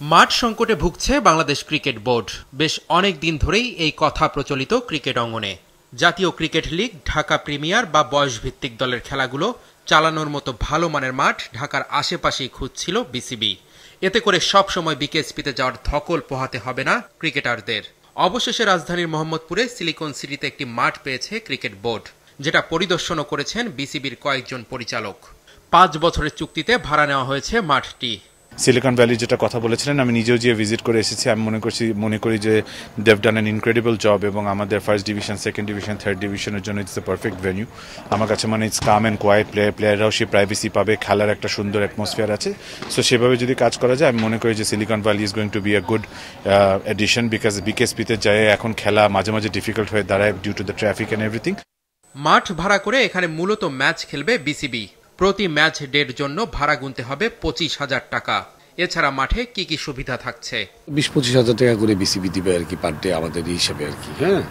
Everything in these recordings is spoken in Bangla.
মাঠ সংকটে ভুগছে বাংলাদেশ ক্রিকেট বোর্ড। বেশ অনেক দিন ধরেই এই কথা প্রচলিত ক্রিকেট অঙ্গনে। জাতীয় ক্রিকেট লিগ, ঢাকা প্রিমিয়ার বা বয়সভিত্তিক দলের খেলাগুলো চালানোর মতো ভালো মানের মাঠ ঢাকার আশেপাশেই খুঁজছিল বিসিবি। এতে করে সব সময় বিকেএসপিতে যাওয়ার ধকল পোহাতে হবে না ক্রিকেটারদের। অবশেষে রাজধানীর মোহাম্মদপুরে সিলিকন সিটিতে একটি মাঠ পেয়েছে ক্রিকেট বোর্ড, যেটা পরিদর্শনও করেছেন বিসিবির কয়েকজন পরিচালক। 5 বছরের চুক্তিতে ভাড়া নেওয়া হয়েছে মাঠটি। সিলিকন ভ্যালি যেটা কথা বলেছিলেন, আমি নিজেও গিয়ে ভিজিট করে এসেছি। আমি মনে করি যে Dev done an incredible job, এবং আমাদের first division, second division, third ডিভিশনের জন্য ইটস এ পারফেক্ট ভেন্যু। আমার কাছে ইটস কাম অ্যান্ড কোয়াইট, প্লেয়াররাও সে প্রাইভেসি পাবে, খেলার একটা সুন্দর অ্যাটমসফিয়ার আছে। সো সেভাবে যদি কাজ করা যায়, আমি মনে করি যে Silicon Valley is going to be a good addition, because বিকেএসপিতে যায় এখন খেলা মাঝে মাঝে ডিফিকাল্ট হয়ে দাঁড়ায় due to the traffic and everything. মাঠ ভাড়া করে এখানে মূলত ম্যাচ খেলবে বিসিবি। প্রতি ম্যাচ ডের জন্য ভাড়া গুনতে হবে 25,000 টাকা। এছাড়া মাঠে কি কি সুবিধা থাকছে? 20-25 হাজার টাকা করে বিসিবি দিবে আর কি পার ডে, আমাদের এই হিসাবে আর কি। হ্যাঁ,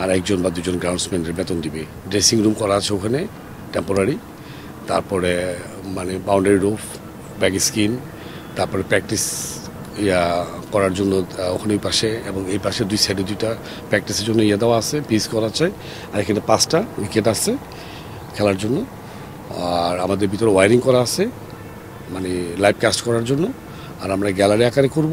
আর একজন বা দুজন গ্রাউন্ডসম্যানের বেতন দিবে। ড্রেসিং রুম করা আছে ওখানে টেম্পোরারি, তারপরে বাউন্ডারি রুফ, ব্যাগ স্ক্রিন, তারপরে প্র্যাকটিস করার জন্য ওখানে পাশে এবং এই পাশে দুই সাইডে দুইটা প্র্যাকটিসের জন্য দেওয়া আছে, পিচ করা আছে। আর এখানে 5টা উইকেট আছে খেলার জন্য। আর আমাদের ভিতরে ওয়ারিং করা আছে লাইভ কাস্ট করার জন্য। আর আমরা গ্যালারি আকারে করব।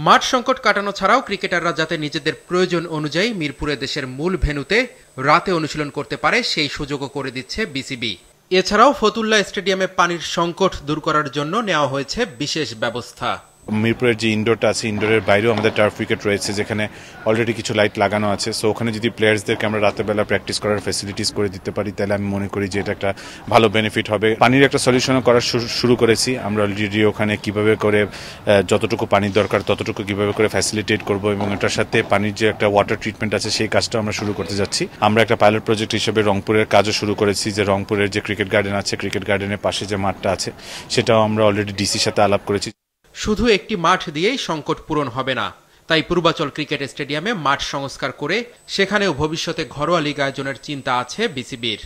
মাঠ সংকট কাটানো ছাড়াও ক্রিকেটাররা যাতে নিজেদের প্রয়োজন অনুযায়ী মিরপুরে দেশের মূল ভেন্যুতে রাতে অনুশীলন করতে পারে, সেই সুযোগও করে দিচ্ছে বিসিবি। এছাড়াও ফতুল্লা স্টেডিয়ামে পানির সংকট দূর করার জন্য নেওয়া হয়েছে বিশেষ ব্যবস্থা। মিরপুরের যে ইনডোরটা আছে, ইনডোরের বাইরেও আমাদের টার্ফ উইকেট রয়েছে, যেখানে অলরেডি কিছু লাইট লাগানো আছে। সো ওখানে যদি প্লেয়ার্সদেরকে আমরা রাতেরবেলা প্র্যাকটিস করার ফ্যাসিলিটিস করে দিতে পারি, তাহলে আমি মনে করি যে এটা একটা ভালো বেনিফিট হবে। পানির একটা সলিউশনও করা শুরু করেছি আমরা অলরেডি। ওখানে কিভাবে করে যতটুকু পানির দরকার ততটুকু কিভাবে করে ফ্যাসিলিটেট করব, এবং এটার সাথে পানির যে একটা ওয়াটার ট্রিটমেন্ট আছে সেই কাজটাও আমরা শুরু করতে যাচ্ছি। আমরা একটা পাইলট প্রজেক্ট হিসেবে রংপুরের কাজও শুরু করেছি, যে রংপুরের যে ক্রিকেট গার্ডেন আছে, ক্রিকেট গার্ডেনের পাশে যে মাঠটা আছে, সেটাও আমরা অলরেডি ডিসির সাথে আলাপ করেছি। শুধু একটি মাঠ দিয়েই সংকট পূরণ হবে না, তাই পূর্বাচল ক্রিকেট স্টেডিয়ামে মাঠ সংস্কার করে সেখানেও ভবিষ্যতে ঘরোয়া লীগ আয়োজনের চিন্তা আছে বিসিবির।